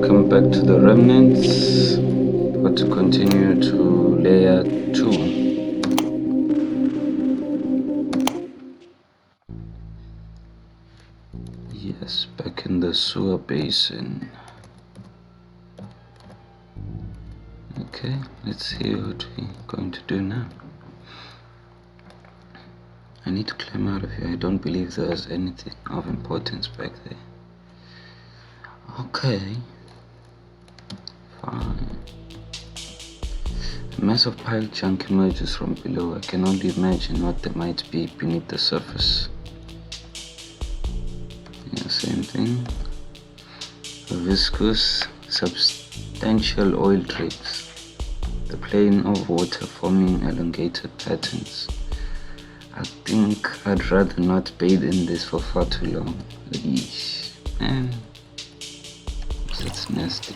Welcome back to the Remnants, but to continue to layer 2. Yes, back in the sewer basin. Okay, let's see what we're going to do now. I need to climb out of here. I don't believe there's anything of importance back there. Okay. Fine. A massive pile chunk emerges from below. I can only imagine what there might be beneath the surface. Yeah, same thing. A viscous, substantial oil drips. The plane of water forming elongated patterns. I think I'd rather not bathe in this for far too long. Yeesh. Man. That's nasty.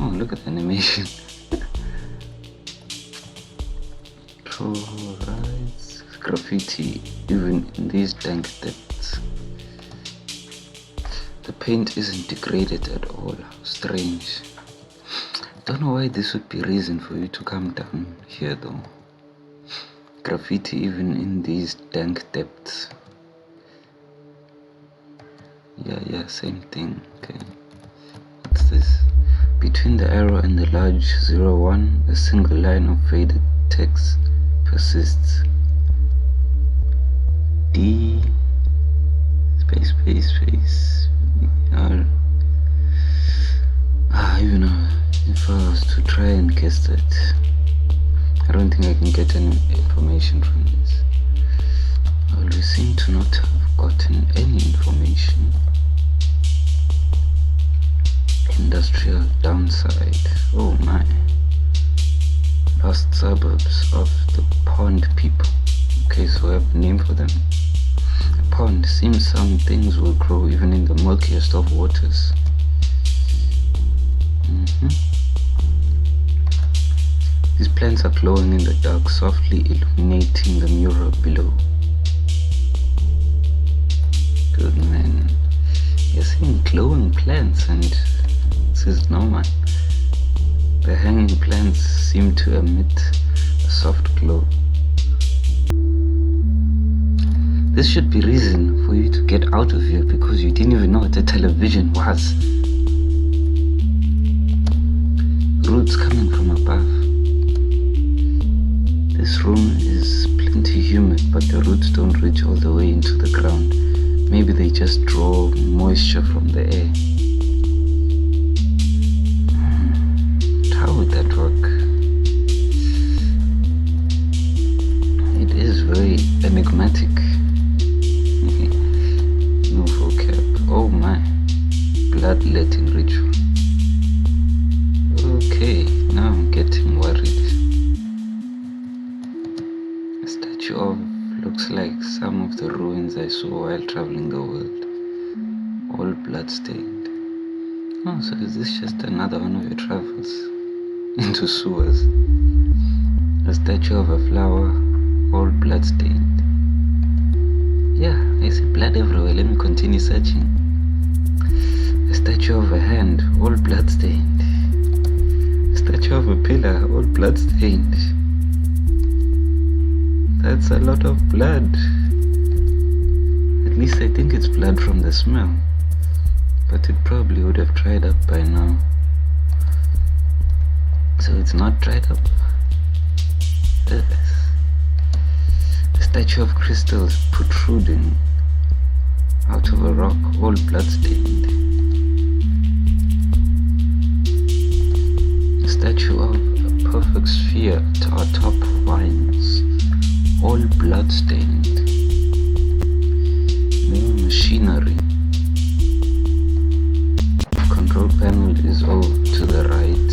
Oh, look at the animation. Chlorides, graffiti, even in these dank depths. The paint isn't degraded at all. How strange. Don't know why this would be reason for you to come down here though. Graffiti even in these dank depths. Yeah, same thing. Okay. What's this? Between the arrow and the large 01, a single line of faded text persists. D space. Even if I was to try and guess that, I don't think I can get any information from this. Well, we seem to not have gotten any information. Industrial downside. Oh my. Lost suburbs of the pond people. Okay, so I have a name for them. A pond. Seems some things will grow even in the murkiest of waters. These plants are glowing in the dark, softly illuminating the mural below. Good man. You're seeing glowing plants and this is normal. The hanging plants seem to emit a soft glow. This should be reason for you to get out of here because you didn't even know what the television was. Roots coming from above. This room is plenty humid, but the roots don't reach all the way into the ground. Maybe they just draw moisture from the air. How would that work? It is very enigmatic. No vocab. Oh my. Bloodletting ritual. Okay, now I'm getting worried. A statue of looks like some of the ruins I saw while traveling the world. All bloodstained. Oh, so is this just another one of your travels into sewers? A statue of a flower, all bloodstained. Yeah, I see blood everywhere. Let me continue searching. A statue of a hand, all bloodstained. A statue of a pillar, all bloodstained. That's a lot of blood. At least I think it's blood from the smell. But it probably would have dried up by now. So it's not dried up. Yes. A statue of crystals protruding out of a rock, all bloodstained. A statue of a perfect sphere atop vines, all bloodstained. More machinery. Control panel is all to the right.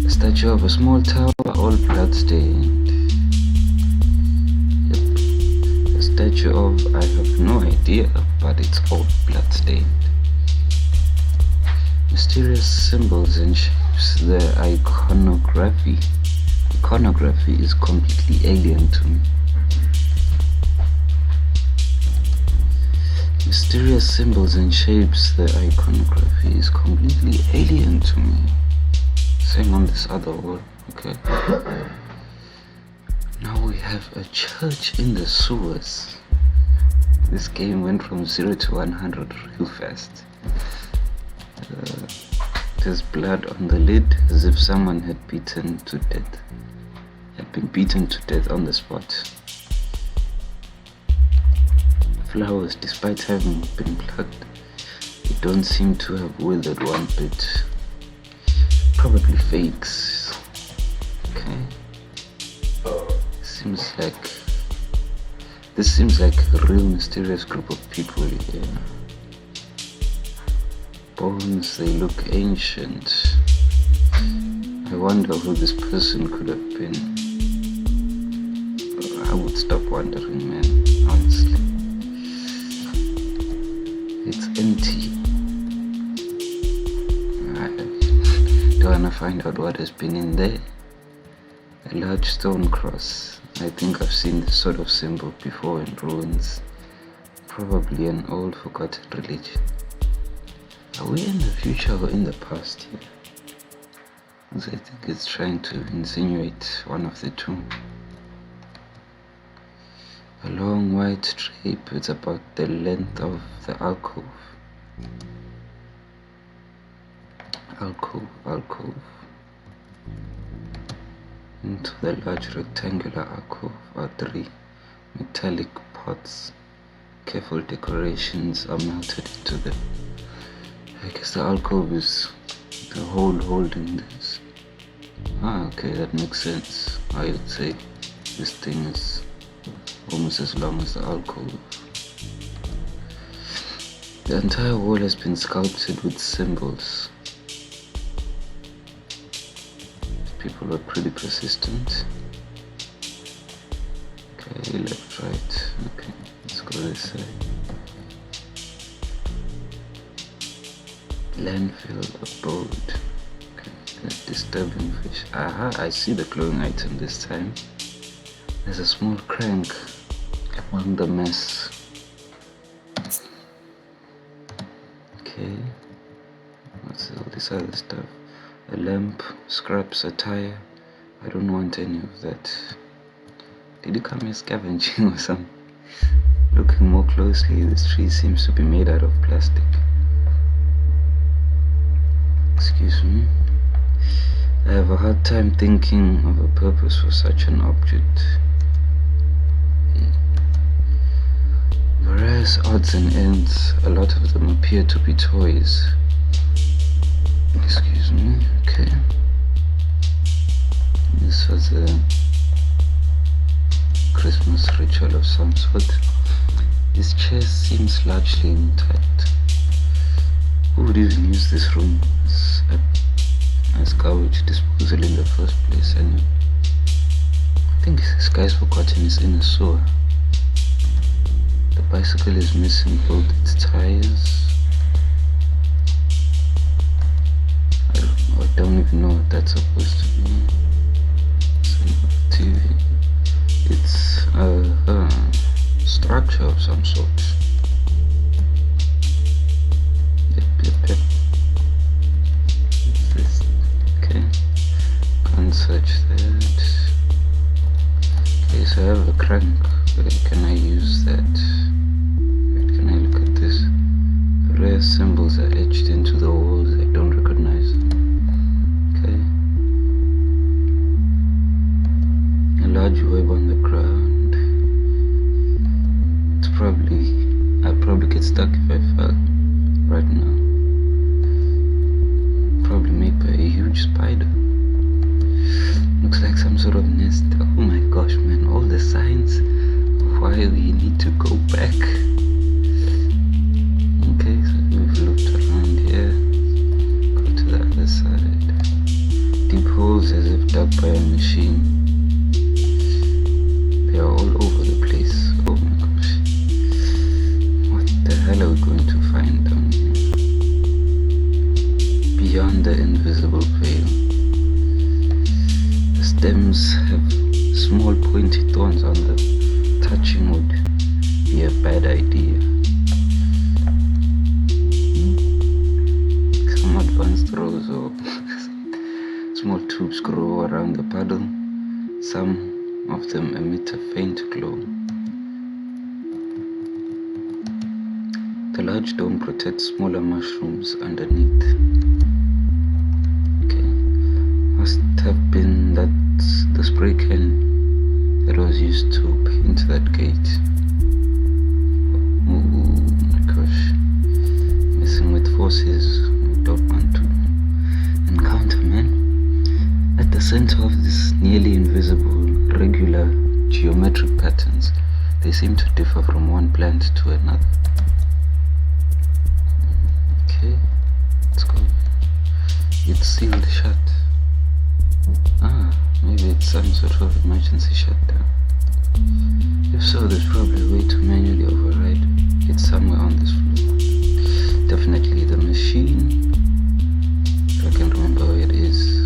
A statue of a small tower, all bloodstained. Yep. A statue of, I have no idea, but it's all bloodstained. Mysterious symbols and shapes. The iconography is completely alien to me. Mysterious symbols and shapes, the iconography is completely alien to me. Same on this other wall, okay. Now we have a church in the sewers. This game went from 0 to 100 real fast. There's blood on the lid, as if someone had been beaten to death on the spot. Flowers, despite having been plucked, they don't seem to have withered one bit. Probably fakes. Okay. This seems like a real mysterious group of people here. Bones, they look ancient. I wonder who this person could have been. I would stop wondering, man, honestly. It's empty. I don't wanna find out what has been in there. A large stone cross. I think I've seen this sort of symbol before in ruins. Probably an old forgotten religion. Are we in the future or in the past here? Because I think it's trying to insinuate one of the two. A long white drape, it's about the length of the alcove. Alcove. Into the large rectangular alcove are 3 metallic pots. Careful decorations are melted into them. I guess the alcove is the hole holding this. Okay, that makes sense. I would say this thing is almost as long as the alcove. The entire wall has been sculpted with symbols. People were pretty persistent. Okay, left, right. Okay, let's go this side. Landfill abode. Okay, that disturbing fish. Aha, I see the glowing item this time. There's a small crank among the mess. Okay, what's all this other stuff? A lamp, scraps, a tire. I don't want any of that. Did you come here scavenging or something? Looking more closely, this tree seems to be made out of plastic. Excuse me. I have a hard time thinking of a purpose for such an object. Various odds and ends, a lot of them appear to be toys. Excuse me, okay. This was a Christmas ritual of some sort. This chair seems largely intact. Who would even use this room as garbage disposal in the first place anyway? I think this guy's forgotten his inner sewer. The bicycle is missing both its tires. I don't even know what that's supposed to be. TV. It's a structure of some sort. Yep. What's this? Okay. Can't search that. Okay, so I have a crank. Can I use that? Wait, can I look at this? Rare symbols are etched into the walls. I don't recognize them. A large web on the ground. I'd probably get stuck if I fell right now. Probably made by a huge spider. Looks like some sort of nest. Oh my gosh, man, all the signs of why we need to go back. Okay, so we've looked around here. Go to the other side. Deep holes as if dug by a machine. They are all over the place. Oh my gosh. What the hell are we going to find down here? Beyond the invisible veil. The stems have small pointy thorns on them. Touching would be a bad idea. So small tubes grow around the puddle. Some of them emit a faint glow. The large dome protects smaller mushrooms underneath. Okay, must have been that the spray can that was used to paint that gate. Oh my gosh, messing with forces we don't want to encounter, man. At the center of this nearly invisible, regular geometric patterns, they seem to differ from one plant to another. Okay, let's go. It's sealed shut. Maybe it's some sort of emergency shutdown. If so, there's probably a way to manually override it somewhere on this floor. Definitely the machine, if I can remember where it is.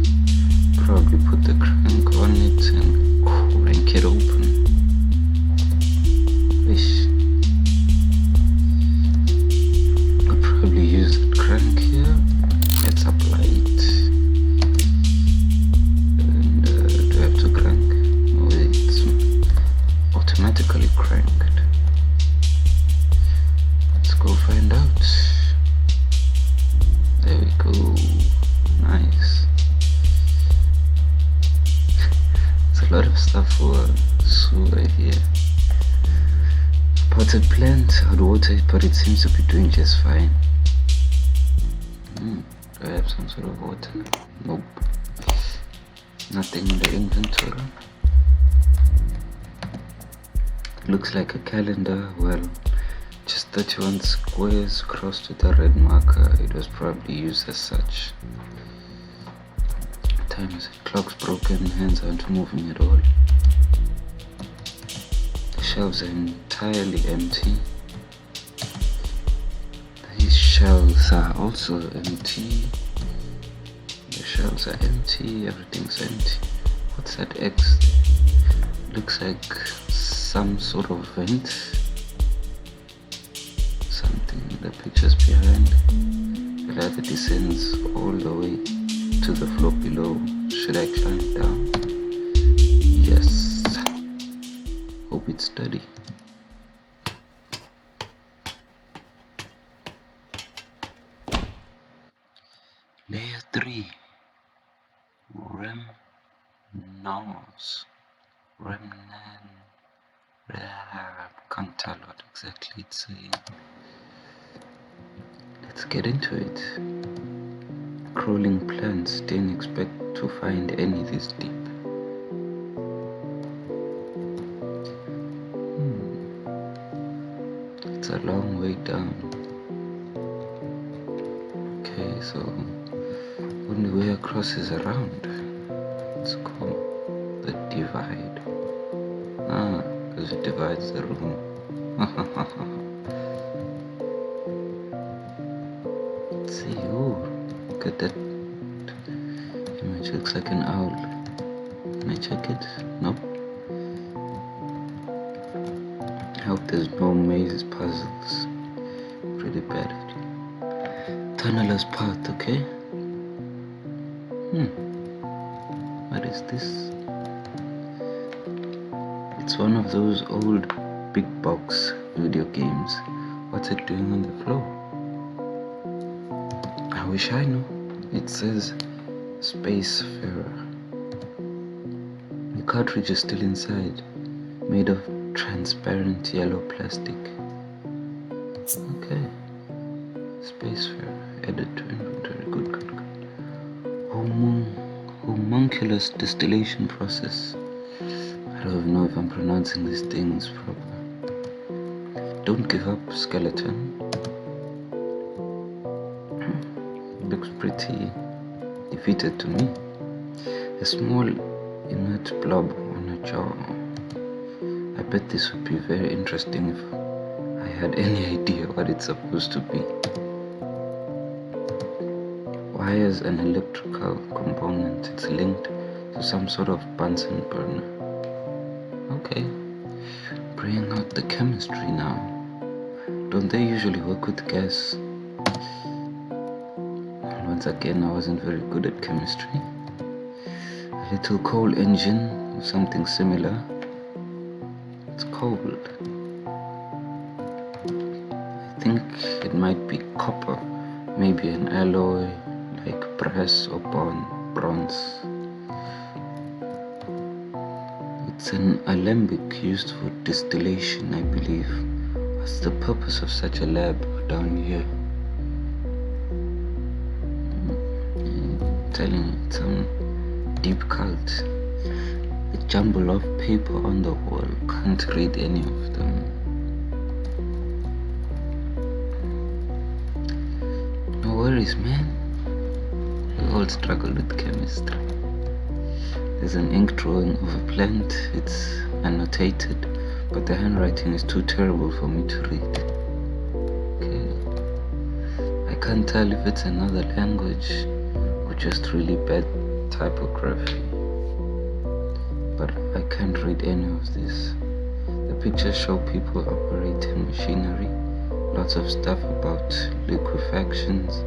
Probably put the crank on it and crank it open. Wish. I'll probably use the crank here. Let's apply it. And do I have to crank? No, it's automatically cranked. Let's go find out. There we go. Nice. There's a lot of stuff for sewer here. Potted plant, I'd water it, but it seems to be doing just fine. Do I have some sort of water? Nope. Nothing in the inventory. Looks like a calendar. Well, just 31 squares crossed with a red marker. It was probably used as such. Time is it? Clock's broken, hands aren't moving at all. The shelves are entirely empty. These shelves are also empty. The shelves are empty, everything's empty. What's that X? Looks like some sort of vent. Something in the pictures behind. The ladder descends all the way to the floor below. Should I climb down? Yes. Hope it's steady. Layer 3. Remnants. Can't tell what exactly it's saying. Let's get into it. Crawling plants, didn't expect to find any this deep. It's a long way down. Okay, so only way across is around. Let's go. The divide. Because it divides the room. Let's see. Oh, look at that image. Looks like an owl. Can I check it? Nope. I hope there's no maze puzzles. Pretty bad. Tunneler's path, okay? What is this? It's one of those old big box video games. What's it doing on the floor? I wish I knew. It says Spacefarer. The cartridge is still inside, made of transparent yellow plastic. Okay. Spacefarer. Added to inventory. Good. Homunculus distillation process. I don't even know if I'm pronouncing these things properly. Don't give up, skeleton. Looks pretty defeated to me. A small inert blob on a jaw. I bet this would be very interesting if I had any idea what it's supposed to be. Wires and electrical component. It's linked to some sort of Bunsen burner. Okay, bring out the chemistry now. Don't they usually work with gas? What Once again, I wasn't very good at chemistry. A little coal engine or something similar. It's cold. I think it might be copper, maybe an alloy like brass or bronze. It's an alembic used for distillation, I believe. What's the purpose of such a lab down here? I'm telling you, it's some deep cult. The jumble of paper on the wall, can't read any of them. No worries, man. We all struggle with chemistry. There's an ink drawing of a plant. It's annotated, but the handwriting is too terrible for me to read. Okay. I can't tell if it's another language or just really bad typography. But I can't read any of this. The pictures show people operating machinery, lots of stuff about liquefactions,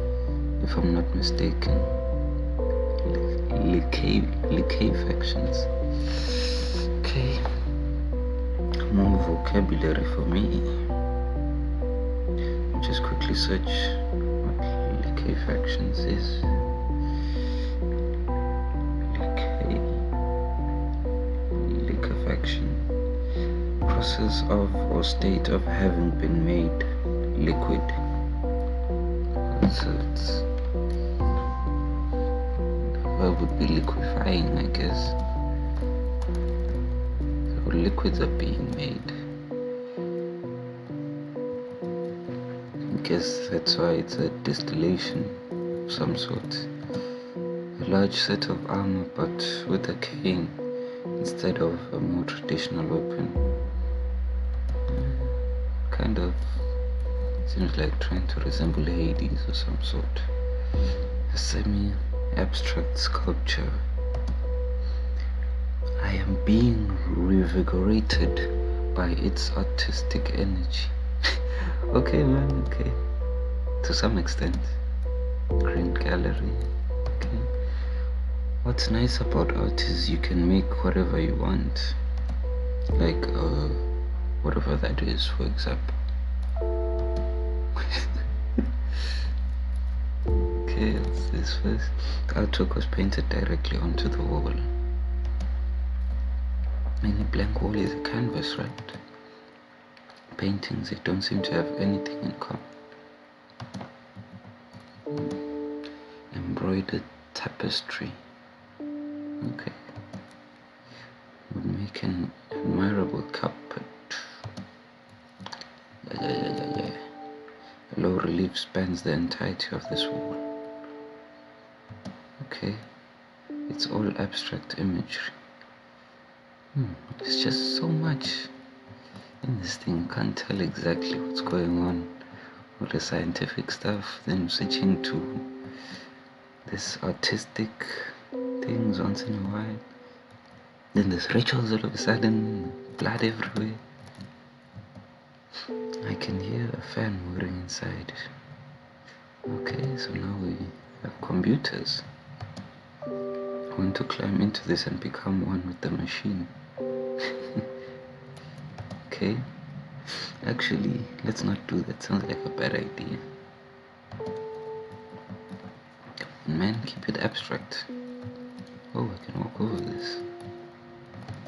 if I'm not mistaken. Liquefactions. Okay, more vocabulary for me. Just quickly search what liquefactions is. Liquefaction, process of or state of having been made liquid. So it's verb would be liquefying, I guess. So liquids are being made. I guess that's why it's a distillation of some sort. A large set of armor, but with a cane instead of a more traditional weapon. Kind of seems like trying to resemble Hades or some sort. A semi-abstract sculpture. I am being revigorated by its artistic energy. Okay, man, okay. To some extent. Green gallery. Okay. What's nice about art is you can make whatever you want. Like, whatever that is, for example. Okay, what's this first? The artwork was painted directly onto the wall. Any blank wall is a canvas, right? Paintings, they don't seem to have anything in common. Embroidered tapestry. Okay. Would make an admirable carpet. Yeah. A low relief spans the entirety of this wall. Okay. It's all abstract imagery. There's just so much in this thing. You can't tell exactly what's going on with the scientific stuff, then switching to this artistic things once in a while. Then there's rituals all of a sudden, blood everywhere. I can hear a fan whirring inside. Okay, so now we have computers. I want to climb into this and become one with the machine. Okay. Actually, let's not do that. Sounds like a bad idea. Man, keep it abstract. Oh, I can walk over this.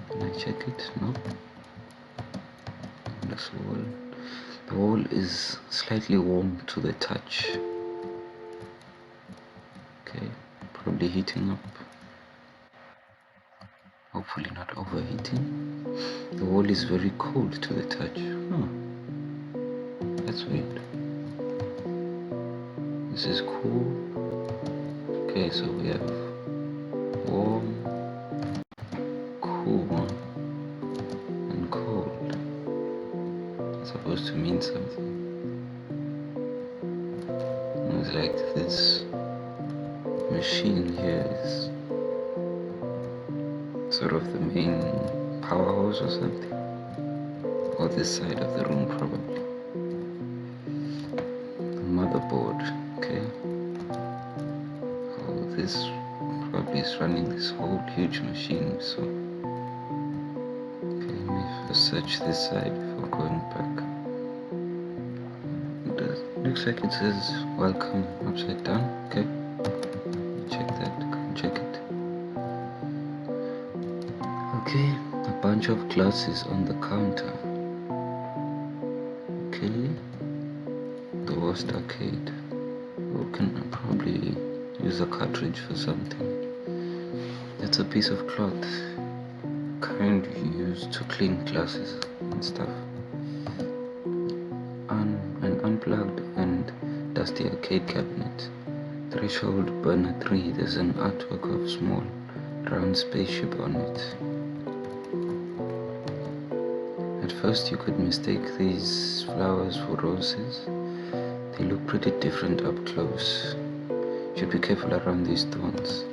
Can I check it? Nope. This wall. The wall is slightly warm to the touch. Okay, probably heating up. Hopefully not overheating. The wall is very cold to the touch. That's weird. This is cool. Okay, so we have warm, cool, and cold. It's supposed to mean something. It's like this machine here is sort of the main powerhouse or something. Or this side of the room, probably. The motherboard, okay. this probably is running this whole huge machine. So okay, let me first search this side before going back. Looks like it says welcome upside down. Okay, check that, come check it. Okay, a bunch of glasses on the counter. Okay, the worst arcade. We can probably use a cartridge for something. That's a piece of cloth, kind used to clean glasses and stuff. An unplugged and dusty arcade cabinet. Threshold burner 3. There's an artwork of small round spaceship on it. At first you could mistake these flowers for roses. They look pretty different up close. Should be careful around these thorns.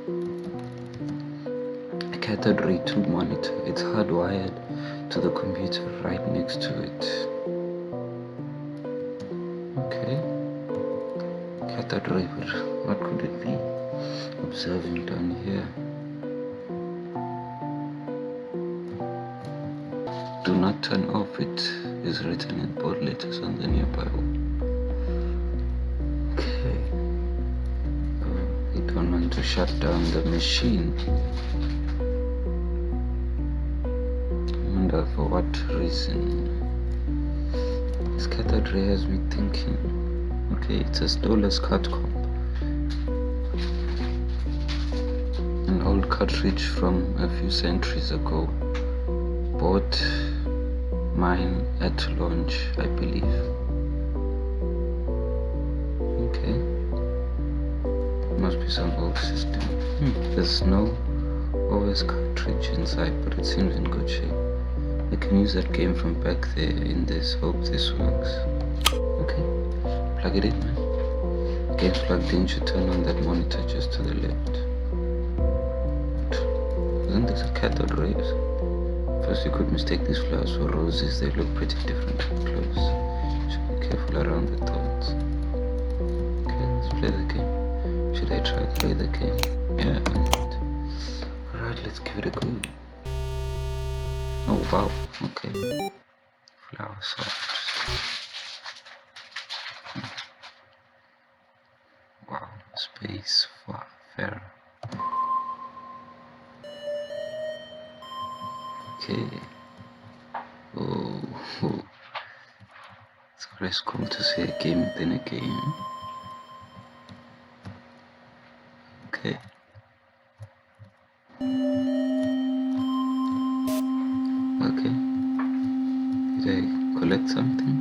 A cathode ray tube monitor. It's hardwired to the computer right next to it. Okay. Cathode ray, but what could it be? Observing down here. Do not turn off, it is written in bold letters on the nearby wall. Okay. We don't want to shut down the machine. I wonder for what reason. This cathode ray has me thinking. Okay, it's a Stolas card comp. An old cartridge from a few centuries ago. Bought mine at launch, I believe. Okay. Must be some old system. There's no OS cartridge inside, but it seems in good shape. I can use that game from back there in this. Hope this works. Okay. Plug it in, man. Game's plugged in, should turn on that monitor just to the left. Isn't this a cathode rays? First you could mistake these flowers for roses. They look pretty different up close. Should be careful around the thorns. Okay, let's play the game. Should I try to play the game? Yeah, why not? Alright, let's give it a go. Oh wow, okay. Flower soft. Wow, space fair. Okay. Oh, it's always cool to see a game within a game. Okay. Okay. Did I collect something?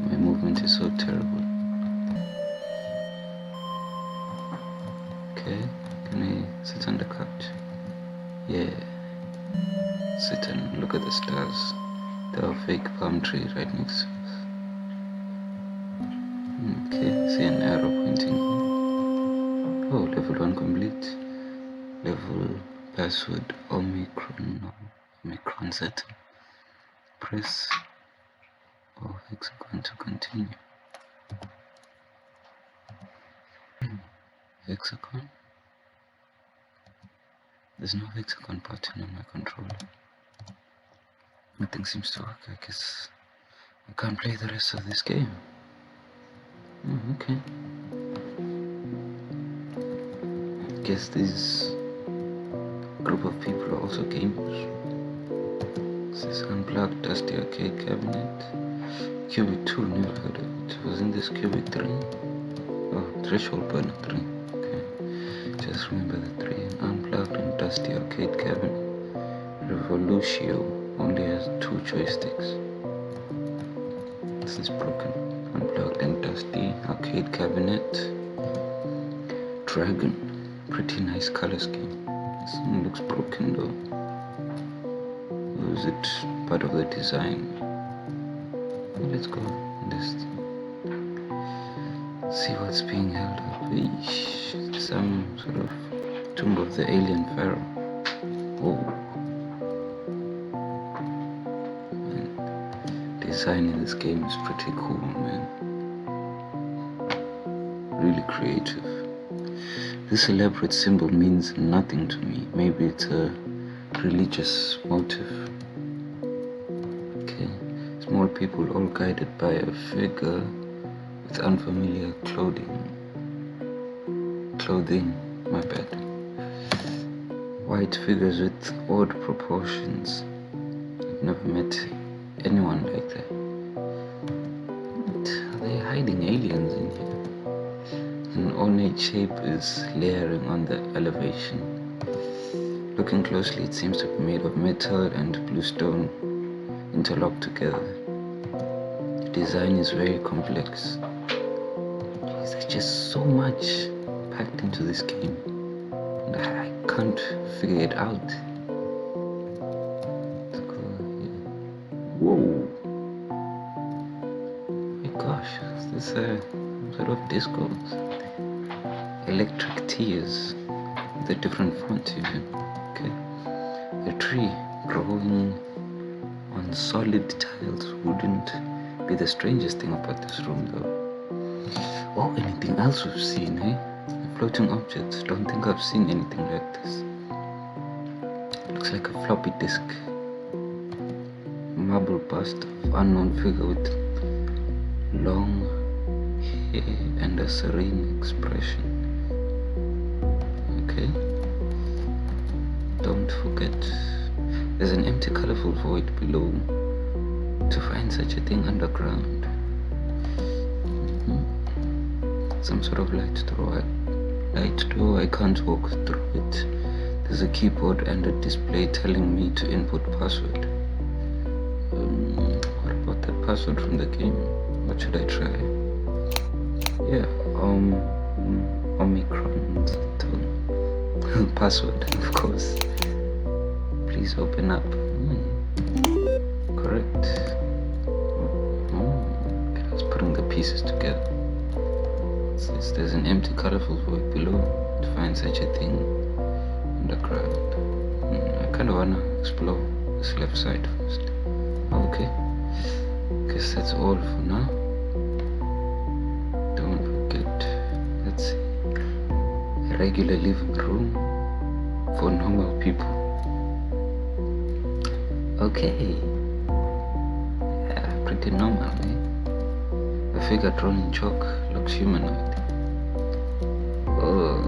My movement is so terrible. Okay, can I sit on the couch? Yeah. Sit and look at the stars. There are fake palm trees right next to us. Okay, see an arrow pointing here. Oh, level 1 complete. Level password Omicron set. Press hexagon to continue. Hexagon? There's no hexagon button on my controller. Nothing seems to work. I guess I can't play the rest of this game. Okay. I guess this group of people are also gamers. This unplugged dusty arcade cabinet. Cubic 2, never heard of it. Wasn't this Cubic 3? Oh, threshold burner 3. Okay. Just remember the 3. An unplugged and dusty arcade cabinet. Revolutio only has 2 joysticks. This is broken. Unplugged and dusty arcade cabinet. Dragon. Pretty nice color scheme. This one looks broken though. Or is it part of the design? Well, let's go and just see what's being held up. Eesh, some sort of tomb of the alien pharaoh. Oh. And design in this game is pretty cool, man. Really creative. This elaborate symbol means nothing to me. Maybe it's a religious motive. Okay. Small people all guided by a figure with unfamiliar clothing, my bad. White figures with odd proportions. I've never met anyone like that. What? Are they hiding aliens in here? An ornate shape is layering on the elevation. Looking closely, it seems to be made of metal and blue stone interlocked together. The design is very complex. There's just so much packed into this game, and I can't figure it out. Let's go here. Whoa! My gosh, is this a sort of discos? Electric tears with a different font even. Okay. A tree growing on solid tiles wouldn't be the strangest thing about this room though. Oh, anything else we've seen, eh? Floating objects. Don't think I've seen anything like this. Looks like a floppy disk. Marble bust of unknown figure with long hair and a serene expression. Okay. Don't forget, there's an empty colorful void below. To find such a thing underground. Some sort of light door. I can't walk through it. There's a keyboard and a display telling me to input password. What about that password from the game? What should I try? Yeah, Omicron password, of course. Please open up. Correct. Okay, I was putting the pieces together. It says there's an empty colorful void below. To find such a thing underground. I kind of wanna explore this left side first. Okay. Guess that's all for now. Don't forget, let's see. A regular living room for normal people. Okay. Yeah, pretty normal, eh? A figure drawn in chalk looks humanoid. Oh,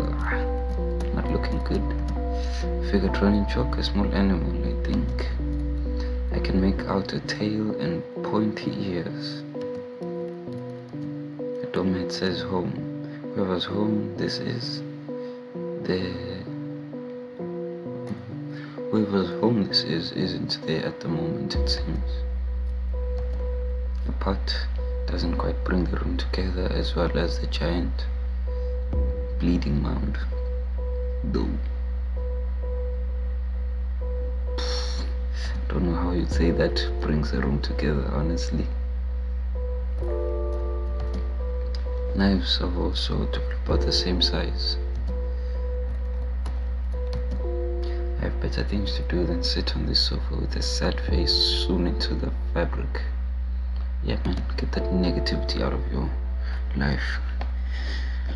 not looking good. A figure drawn in chalk, a small animal, I think. I can make out a tail and pointy ears. The doormat says home. Whoever's home this is, whoever's home this is isn't there at the moment, it seems. The pot doesn't quite bring the room together, as well as the giant bleeding mound. Though. Don't know how you'd say that brings the room together, honestly. Knives of all sorts, about the same size. I have better things to do than sit on this sofa with a sad face sewn into the fabric. Yeah, man, get that negativity out of your life.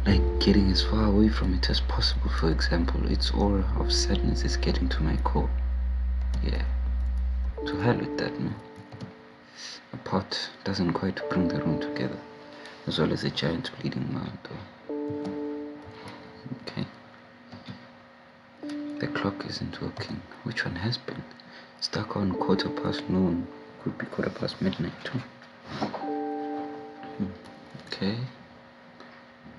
Like getting as far away from it as possible. For example, its aura of sadness is getting to my core. Yeah, to hell with that, man. A pot doesn't quite bring the room together, as well as a giant bleeding mound. Okay. The clock isn't working. Which one has been? Stuck on 1:15. Could be midnight too. Okay.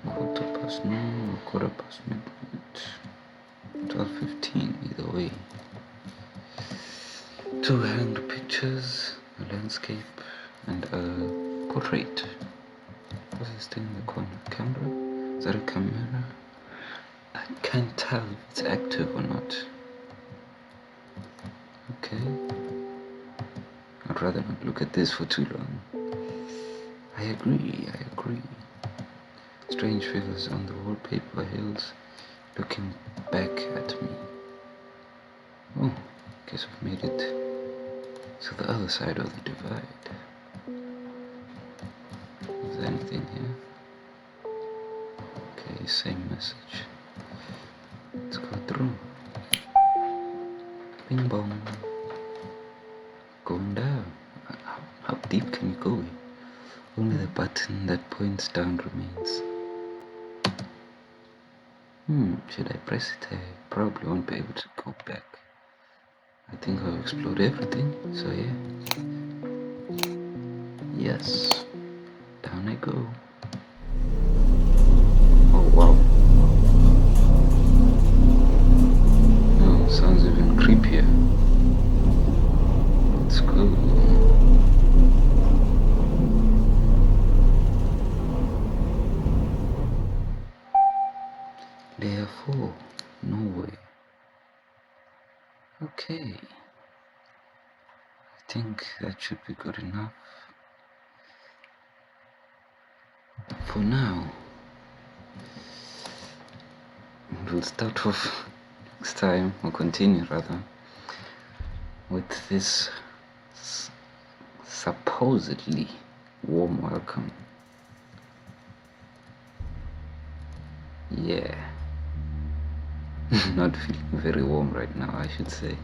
1:15 or midnight. 12:15, either way. Two hand pictures, a landscape, and a portrait. What's this thing in the corner? Camera? Is that a camera? I can't tell if it's active or not. Okay. I'd rather not look at this for too long. I agree. Strange figures on the wallpaper hills looking back at me. Oh, guess I've made it to the other side of the divide. Is there anything here? Okay, same message. Let's go through. Bing bong. Going down. How deep can you go? Only the button that points down remains. Should I press it? I probably won't be able to go back. I think I've explored everything, so yeah. Yes. Down I go. Oh wow. Oh, sounds even creepier. Let's go. Layer 4. No way. Okay. I think that should be good enough. For now. We'll start off next time, or continue rather, with this supposedly warm welcome. Yeah. Not feeling very warm right now, I should say.